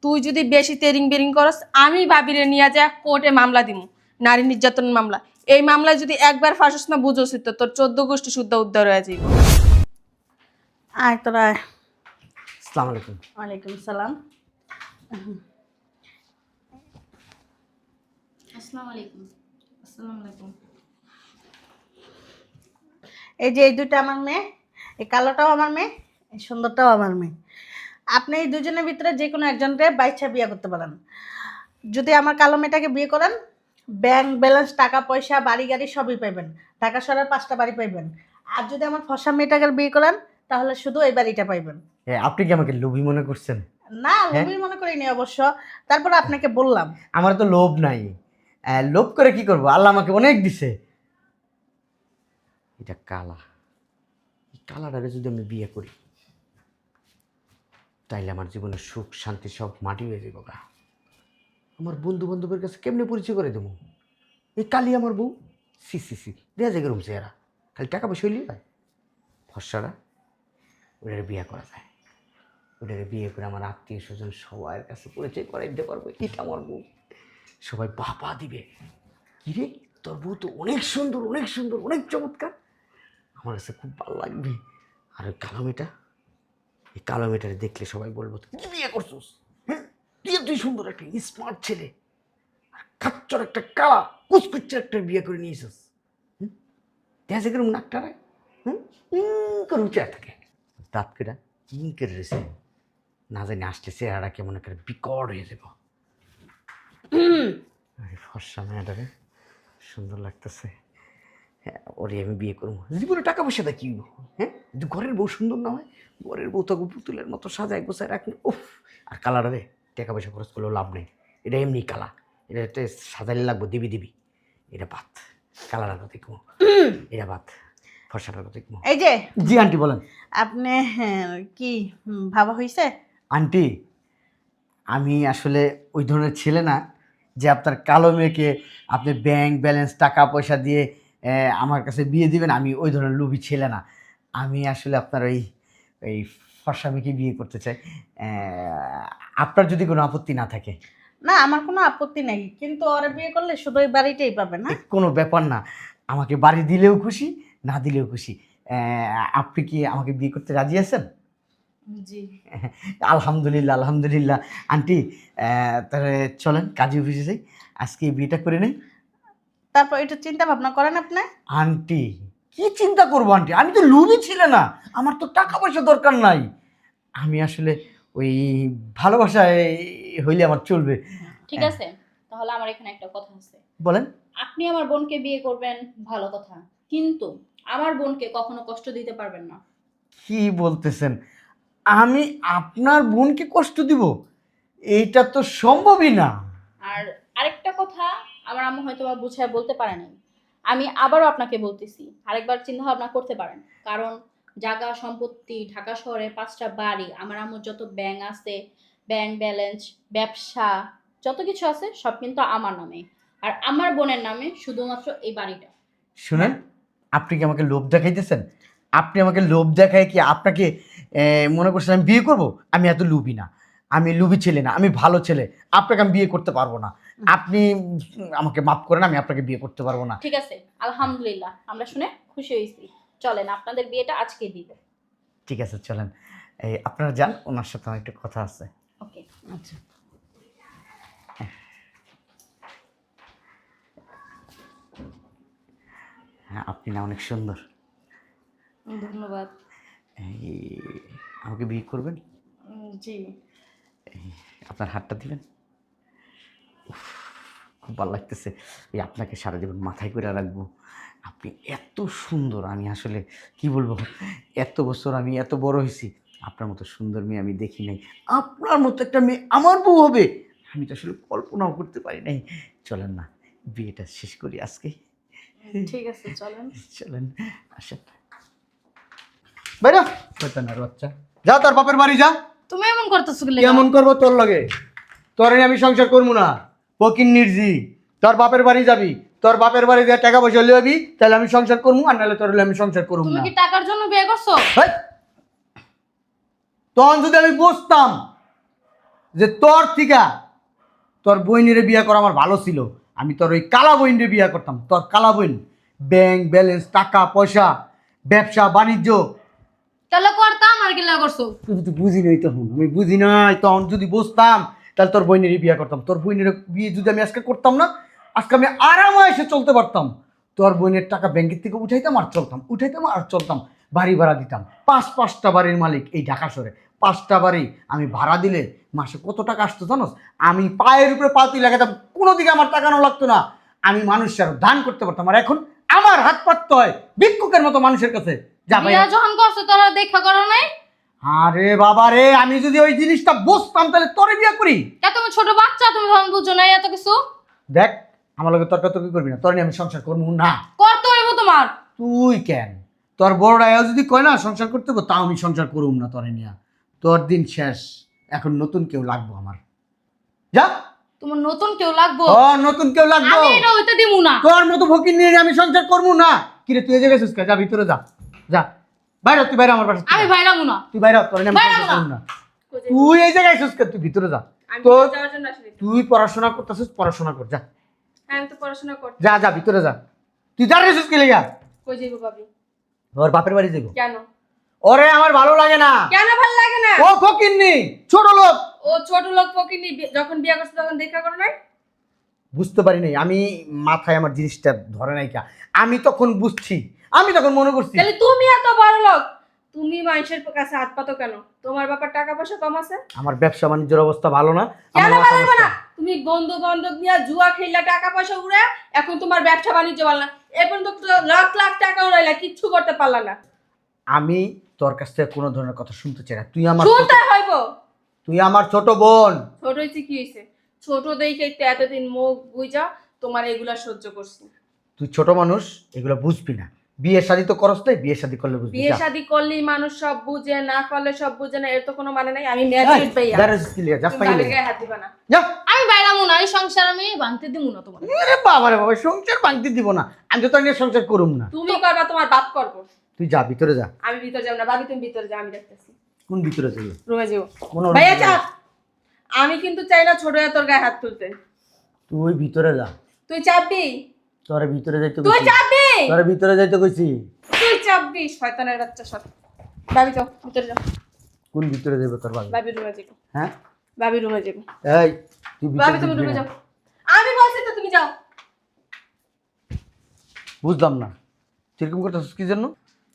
তুই যদি বেশি তেরিং বেরিং করস আমি ভাবিরে নিয়ে যা কোর্টে মামলা দিমু, নারী নির্যাতন মামলা। এই মামলায় যদি একবার ফাঁসস না বুঝোস তো তোর 14 গোষ্ঠী শুদ্ধ উদ্ধার হয়ে যাইব। আয় তোরা আয়। আসসালামু আলাইকুম। ওয়ালাইকুম সালাম। আসসালামু আলাইকুম। আসসালামু আলাইকুম। এই যে এই দুইটা আমার মেয়ে, এই কালোটাও আমার মেয়ে, এই সুন্দরটাও আমার মেয়ে। আপনি এই দুজনের ভিতরে যে কোনো একজনকে বাইচ্ছা বিয়ে করতে পারেন। যদি আমার কালো মেয়েটাকে বিয়ে করেন, ব্যাংক ব্যালেন্স, টাকা পয়সা, বাড়ি গাড়ি সবই পাইবেন। ঢাকা শহরের 5টা বাড়ি পাইবেন। আর যদি আমার ফসা মেয়েটাকে বিয়ে করেন, তাহলে শুধু এই বাড়িটা পাইবেন। আপনি কি আমাকে লোভী মনে করছেন? না, লোভী মনে করিনি অবশ্য, তারপর আপনাকে বললাম। আমার তো লোভ নাই। লোভ করে কি করব? আল্লাহ আমাকে অনেক দিছে। এটা কালা, এই কালাটারে যদি আমি বিয়ে করি তাইলে আমার জীবনের সুখ শান্তি সব মাটি হয়ে যাবো গা। আমার বন্ধু বান্ধবের কাছে কেমনে পরিচয় করে দেবো? এই কালি আমার বউ, সি সি সি দেয়া যায় গরম চেহারা, খালি টাকা পয়সা হইলেই হয়। ফর্সারা ওটারে বিয়ে করা যায়। ওটারে বিয়ে করে আমার আত্মীয় স্বজন সবার কাছে পরিচয় করে দিতে পারবো এটা আমার বউ। সবাই বাবা দিবে, কিরে তোর বউ তো অনেক সুন্দর, অনেক সুন্দর, অনেক চমৎকার, আমার কাছে খুব ভালো লাগবে। আর ওই কালো মেয়েটা, এই কালো মেয়েটারে দেখলে সবাই বলবো তুই কি বিয়ে করছিস? হ্যাঁ, তুই সুন্দর একটা স্মার্ট ছেলে, আর খাচ্চর একটা কালা কুচকুচ্চার একটা বিয়ে করে নিয়েছিস। দেখা যায় কিরম নাকটা রায়, করে উঁচে থাকে, দাঁত কেটা করে রয়েছে, না জানি আসলে চেহারাটা কেমন একটা বিকট হয়ে যাব। ফর্সা মেয়েটারে সুন্দর লাগতেছে, হ্যাঁ ওরে আমি বিয়ে করবো। জীবনে টাকা পয়সাটা কি? হ্যাঁ, যদি ঘরের বউ সুন্দর না হয়, ঘরের বউ তো পুতুলের মতো সাজায় গোছায় রাখলে উফ। আর কালারে টাকা পয়সা খরচ করলেও লাভ নেই, এটা এমনি কালা, এটা একটা সাজাইলে লাগবো দিবি দিবি। এটা বাদ, কালারের কথা কমো, এটা বাদ, ফর্সাটার কথা কমো। এই যে জি আন্টি বলেন। আপনি কি ভাবা হয়েছে? আন্টি আমি আসলে ওই ধরনের ছেলে না যে আপনার কালো মেয়েকে আপনি ব্যাংক ব্যালেন্স টাকা পয়সা দিয়ে আমার কাছে বিয়ে দিবেন। আমি ওই ধরনের লোভী ছেলে না। আমি আসলে আপনার ওই ফর্সা মেয়েকে বিয়ে করতে চাই। আপনার যদি কোনো আপত্তি না থাকে। না, আমার কোনো আপত্তি নেই, কিন্তু ওরা বিয়ে করলে শুধু এই বাড়িটাই পাবে না। কোনো ব্যাপার না, আমাকে বাড়ি দিলেও খুশি, না দিলেও খুশি। আপনি কি আমাকে বিয়ে করতে রাজি আছেন? জি। আলহামদুলিল্লাহ আলহামদুলিল্লাহ। আন্টি তাহলে চলেন কাজী অফিসে যাই, আজকে এই বিয়েটা করে নেই। তারপর এটা চিন্তা ভাবনা করেন আপনি। আন্টি কি চিন্তা করবো আন্টি, আমি তো লোভী ছিলে না, আমার তো টাকা পয়সা দরকার নাই। আমি আসলে ওই ভালোবাসায় হইলে আমার চলবে। ঠিক আছে, তাহলে আমার এখানে একটা কথা আছে। বলেন। আপনি আমার বোনকে বিয়ে করবেন, ভালো কথা, কিন্তু আমার বোনকে কখনো কষ্ট দিতে পারবেন না। কি বলতেছেন? আমি আপনার বোনকে কষ্ট দিব? এইটা তো সম্ভবই না। আর আরেকটা কথা, আমার আম্মু হয়তো বা বুঝায় বলতে পারে নাই, আমি আবারও আপনাকে বলতেছি, আরেকবার চিন্তা ভাবনা করতে পারেন। কারণ জায়গা সম্পত্তি, ঢাকা শহরে 5টা বাড়ি, আমার আম্মুর যত ব্যাংক আছে, ব্যাংক ব্যালেন্স, ব্যবসা, যত কিছু আছে সব কিন্তু আমার নামে, আর আমার বোনের নামে শুধুমাত্র এই বাড়িটা। শুনেন, আপনি কি আমাকে লোভ দেখাইতেছেন? আপনি আমাকে লোভ দেখায় কি আপনাকে মনে করছেন আমি বিয়ে করব? আমি এত লোভী না, আমি লোভী ছেলে না, আমি ভালো ছেলে। আপনাকে আমি বিয়ে করতে পারবো না। আপনি আমাকে মাফ করেন, আমি আপনাকে বিয়ে করতে পারবো না। ঠিক আছে, আলহামদুলিল্লাহ, আমরা শুনে খুশি হয়েছি। চলেন আপনাদের বিয়েটা আজকে দিব। ঠিক আছে চলেন, আপনারা যান, ওনার সাথে আমার একটু কথা আছে। ওকে। আচ্ছা। হ্যাঁ আপনি না অনেক সুন্দর। ধন্যবাদ। আমাকে বিয়ে করবেন? জি। আপনার হাতটা দিবেন। খুব ভালো লাগতেছে। আপনাকে সারা জীবন মাথায় করে রাখবো। আপনি এত সুন্দর, আমি আসলে কি বলবো, এত বছর আমি এত বড় হয়েছি, আপনার মতো সুন্দর মেয়ে আমি দেখি নাই। আপনার মতো একটা মেয়ে আমার বউ হবে আমি তো আসলে কল্পনাও করতে পারি নাই। চলেন না বিয়েটা শেষ করি আজকে। ঠিক আছে চলেন। চলেন আসেন। বাইরা শয়তানের বাচ্চা, যা তোর বাপের বাড়ি যা। তুমি এমন করতেছো কি? কেমন করবো তোর লগে? তোরে আমি সংসার করবো না, ফকির নির্জি। তোর বাপের বাড়ি যাবি, তোর বাপের বাড়ি দিয়ে টাকা পয়সা লিয়াবি, তাহলে আমি সংসার করবো, আর নাহলে তোর আমি সংসার করবো তুমি না। কি টাকার জন্য বিয়ে করছো? তখন যদি আমি বসতাম যে তোর বইনের বিয়ে করা আমার ভালো ছিল, আমি তোর ওই কালা বইনের বিয়ে করতাম। তোর কালা বইন ব্যাংক ব্যালেন্স, টাকা পয়সা, ব্যবসা বাণিজ্য। তাহলে করতাম আর কি করছো? তুই তো বুঝি নাই তখন, আমি বুঝি নাই তখন। যদি বুঝতাম তাহলে তোর বইনেরই বিয়ে করতাম। তোর বইনের বিয়ে যদি আমি আজকে করতাম না, আজকে আমি আরামে এসে চলতে পারতাম। তোর বইনের টাকা ব্যাংকের থেকে উঠাইতাম আর চলতাম, উঠাইতাম আর চলতাম। বাড়ি ভাড়া দিতাম, পাঁচটা বাড়ির মালিক এই ঢাকা শহরে। 5টা বাড়ি আমি ভাড়া দিলে মাসে কত টাকা আসতো জানোস? আমি পায়ের উপরে পা তুই লাগাতাম, কোনো দিকে আমার টাকানো লাগতো না। আমি মানুষের দান করতে পারতাম। আর এখন আমার হাত পাততে হয় ভিক্ষুকের মতো মানুষের কাছে। যা ভাই, বিয়া যখন করছো তোরা দেখা করো নাই? আরে বাবা রে, আমি যদি ওই জিনিসটা বুঝতাম তাহলে তোরে বিয়ে করি। কে তুমি ছোট বাচ্চা, তুমি তখন বুঝো না এত কিছু? দেখ, আমার লগে তর্কাতর্কি করবি না, তোর নিয়ে আমি সংসার করবো না। করতে হইব তোমার। তুই কেন? তোর বড় আয়া যদি কয় না সংসার করতে হবে, তাও আমি সংসার করুম না তোরে নিয়ে। তোর দিন শেষ, এখন নতুন কেউ লাগবো আমার। যা। তোমার নতুন কেউ লাগবো? ও, নতুন কেউ লাগবো? আমি এটা হইতে দিমু না। তোর মতো ফকির নিয়ে আমি সংসার করবো না। কিরে তুই এই জায়গায় এসেছিস কে? যা ভিতরে যা, যা বাইরে, তুই বাইরে আমার বাসা থেকে। আমি বাইরামু না। তুই বাইরে, তোর নিয়ে আমি বাইরে সংসার না। করবো না। তুই এই জায়গায় এসেছিস কে? তুই ভিতরে যা। আমি তোর যাওয়ার জন্য আসলে তুই পড়াশোনা করতেছিস, পড়াশোনা কর। যা আমি তো পড়াশোনা করতে। যা যা ভিতরে যা। তুই দাঁড়িয়ে এসেছিস কে লেগা? কই যাইবো ভাবি? ওর বাপের বাড়ি যাবো। কেন? ওরে আমার ভালো লাগে না। কেন ভালো লাগে না? ও ফকিন্নি, ছোট লোক। ও ছোট লোক ফকিনি, যখন বিয়ে করছে তখন দেখা করো নাই? বুঝতে পারি নাই আমি, মাথায় আমার জিনিসটা ধরে নাই কা। আমি তখন বুঝছি, আমি তখন মনে করছি। তাহলে তুমি এত বড় লোক, তুমি মানুষের কাছে হাত পাতো কেন? তোমার বাবার টাকা পয়সা কম আছে? আমার ব্যবসা বাণিজ্যের অবস্থা ভালো না। কেন আমার ভালো মাথা হবে না? নষ্ট। তুমি বন্ধু বান্ধব নিয়ে জুয়া খেললা, টাকা পয়সা উড়ে এখন তোমার ব্যবসা বাণিজ্য ভালো না। এখন তো লাখ লাখ টাকা উড়াইলা, কিচ্ছু করতে পারলা না। আমি তোর কাছ থেকে কোনো ধরনের কথা শুনতে চাই না। শুনতে হইব। তুই আমার ছোট বোন। ছোট হয়েছে কি হয়েছে? ছোট দেখে তো এতদিন মুখ বুঝা তোমার এগুলা সহ্য করছি। তুই ছোট মানুষ, এগুলো বুঝবি না। বিয়ে শাদী তো করস নাই, বিয়ে শাদী করলে বুঝবি। বিয়ে যা। শাদী করলেই মানুষ সব বুঝে, না করলে সব বুঝে না, এর তো কোনো মানে নাই। আমি ম্যারিড ভাইয়া, দাঁড়া এসেছিস কি লেগা? যাস তুমি পাইলে ভাবির গায়ে হাত দিবা না। যা। আমি বাইরামু না। এই সংসার আমি ভাঙতে দিমু না তোমার। আরে বাবা রে বাবা, সংসার ভাঙতে দিব না। আমি তো তোর নিয়ে সংসার করুম না। তুমি করবা, তোমার বাপ করবো। তুই যা, ভিতরে যা। আমি ভিতরে যাব না। ভাবি তুমি ভিতরে যাও, আমি দেখতেছি। কোন ভিতরে যাবি? রুমে যাও। কোন ভাইয়া চাপ। আমি কিন্তু চাই না ছোট তোর গায়ে হাত তুলতে। তুই ভিতরে যা। তুই চাপবি? তোরে ভিতরে যাইতে তুই কইছি। চাপবি? তোরে ভিতরে যাইতে কইছি। তুই চাপবি, শয়তানের বাচ্চা সব। ভাবি যাও, ভিতরে যাও। কোন ভিতরে যাবে তোর বাবা? ভাবি রুমে যাও। হ্যাঁ, ভাবি রুমে যাও। এই তুই ভাবি ভিতরে তুমি ঢুকবি রুমে না। যাও। আমি বলছি তো তুমি যাও। বুঝলাম না কিরকম করতেছিস কি জন্য?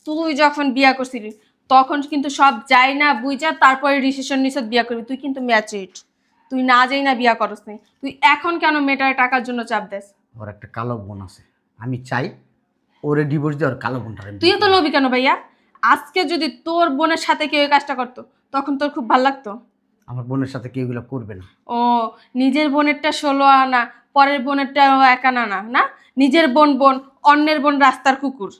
তুই যখন বিয়া করছিলি তখন কিন্তু সব যাই না বুঝা তারপরে ডিসিশন নিছত বিয়া করবি। তুই কিন্তু ম্যাচুরিড, তুই না যাই না বিয়া করস নি। তুই এখন কেন মেয়েটার টাকার জন্য চাপ দেস? ওর একটা কালো বোন আছে, আমি চাই ওরে ডিভোর্স দিয়ে ওর কালো বোনটা। তুই তো লোভী কেন ভাইয়া? আজকে যদি তোর বোনের সাথে কেউ এই কাজটা করতো তখন তোর খুব ভালো লাগতো? আমার বোনের সাথে কেউ এগুলো করবে না। ও, নিজের বোনেরটা 16 আনা, পরের বোনেরটা 1 আনা না, না? নিজের বোন বোন, অন্যের বোন রাস্তার কুকুর।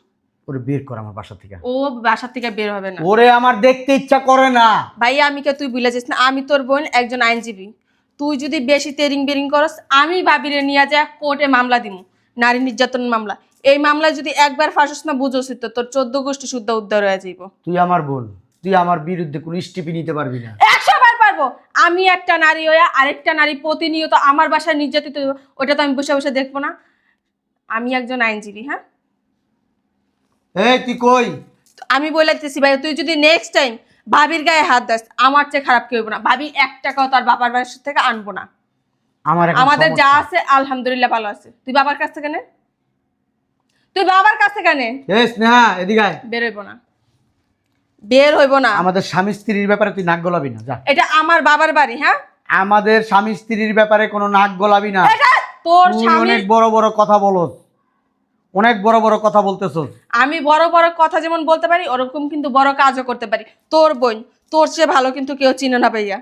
ওরে বের কর আমার বাসা থেকে। ও বাসা থেকে বের হবে না। ওরে আমার দেখতে ইচ্ছা করে না। ভাইয়া আমি কে তুই ভুলে যাস না, আমি তোর বোন একজন আইনজীবী। তুই যদি বেশি তেরিং বেরিং করস, আমি ভাবিরে নিয়ে যা কোর্টে মামলা দিমু, নারী নির্যাতন মামলা। এই মামলায় যদি একবার ফাঁসস না বুঝোস তো তোর 14 গোষ্ঠী শুদ্ধ উদ্ধার হয়ে যাইব। তুই আমার বোন, তুই আমার বিরুদ্ধে কোনো স্টেপই নিতে পারবি না। 100 বার পারবো। আমি একটা নারী হয়ে আরেকটা নারী প্রতিনিয়ত আমার বাসায় নির্যাতিত হইব, ওটা তো আমি বসে বসে দেখবো না? আমি একজন আইনজীবী, হ্যাঁ? এই তুই কই? তো আমি বলে দিতেছি ভাই, তুই যদি নেক্সট টাইম ভাবির গায়ে হাত দাস, আমার চেয়ে খারাপ কেউ হইব না। ভাবি 1 টাকাও তার বাবার বাসা থেকে আনবো না। আমার এখন আমাদের যা সমস্যা। আছে আলহামদুলিল্লাহ ভালো আছে। তুই বাবার কাছ থেকে নে, তুই বাবার কাছ থেকে নে। এই স্নেহা এদিকে আয়। বের হইব না, বের হইব না। আমাদের স্বামী স্ত্রীর ব্যাপারে তুই নাক গলাবি না, যা। এটা আমার বাবার বাড়ি, হ্যাঁ? আমাদের স্বামী স্ত্রীর ব্যাপারে কোনো নাক গলাবি না। এটা তোর তুই স্বামী। অনেক বড় বড় কথা বলস, অনেক বড় বড় কথা বলতেছস। আমি বড় বড় কথা যেমন বলতে পারি, ওরকম কিন্তু বড় কাজও করতে পারি। তোর বোন তোর চেয়ে ভালো কিন্তু কেউ চিনে না ভাইয়া।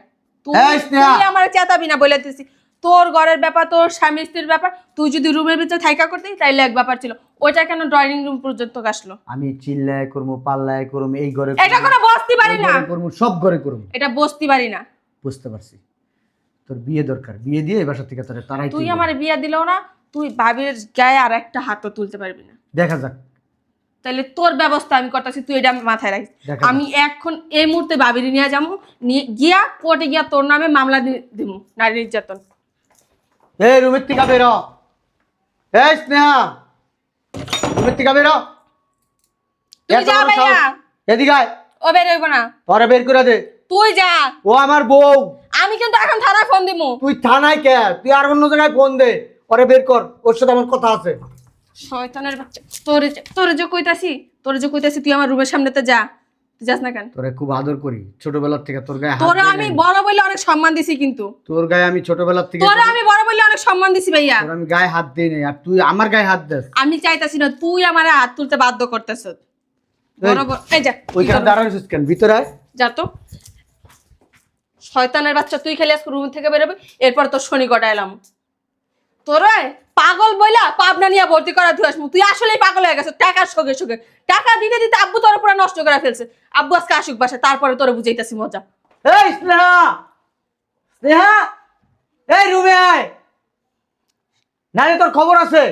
এই স্নেহা। তুই আমার চেতাবি না বলে দিছি। তোর ঘরের ব্যাপার, তোর স্বামী স্ত্রীর ব্যাপার। তুই যদি রুমের ভিতরে থাইকা করতি তাইলে এক ব্যাপার ছিল, ওইটা কেন ড্রয়িং রুম পর্যন্ত আসলো? আমি চিল্লায় করবো, পাল্লায় করবো, এই ঘরে এটা কোনো বসতি বাড়ি না, করবো, সব ঘরে করবো। এটা বসতি বাড়ি না। বুঝতে পারছি, তোর বিয়ে দরকার, বিয়ে দিয়ে এই বাসা থেকে তোরে তারাই তুই আমার বিয়া দিলেও না, তুই ভাবির গায়ে আর একটা হাতও তুলতে পারবি না। দেখা যাক। তাহলে তোর ব্যবস্থা আমি করতেছি, তুই এটা মাথায় রাখিস। দেখা আমি এখন এই মুহূর্তে ভাবিরে নিয়ে যাবো, নিয়ে গিয়া কোর্টে গিয়া তোর নামে মামলা দিব নারী নির্যাতন। এই রুমের থেকে বেরো, এই স্নেহা রুমের থেকে বেরো। তুই যা ভাইয়া। এদিকে আয়, ও বের হইব না, পরে বের করে দে। তুই যা। ও আমার বউ। আমি কিন্তু এখন থানায় ফোন দিব। তুই থানায় কে? তুই আর অন্য জায়গায় ফোন দে, পরে বের কর, ওর সাথে আমার কথা আছে। শয়তানের বাচ্চা, তোরে যে কইতাছি তুই আমার রুমের সামনেতে যা। তুই যাস না কেন? তোরে খুব আদর করি ছোটবেলার থেকে, তোর গায়ে হাত তোরে দেই আমি নাই। বড় বলে অনেক সম্মান দিছি, কিন্তু তোর গায়ে আমি ছোটবেলার থেকে তোরে আমি বড় বলে অনেক সম্মান দিছি ভাইয়া। তোর আমি গায়ে হাত দেই নাই, আর তুই আমার গায়ে হাত দিস। আমি চাইতাছি না, তুই আমারে হাত তুলতে বাধ্য করতেছ। এই যা, ওইখানে দাঁড়াইছিস কেন? ভিতরে আয়। যা তো। শয়তানের বাচ্চা, তুই খালি আজকে রুম থেকে বেরোবে, এরপর তোর শনি গটাইলাম। তোরে পাগল বইলা পাবনা নিয়ে ভর্তি করা ধুয়াস, তুই আসলেই পাগল হয়ে গেছে টাকার শোকে শোকে। টাকা দিতে দিতে আব্বু তোর পুরো নষ্ট করে ফেলছে। আব্বু আজকে আসুক বাসা, তারপরে তোরে বুঝাইতাছি মজা। এই স্নেহা, স্নেহা, এই রুমে আয়, নারে তোর খবর আছে।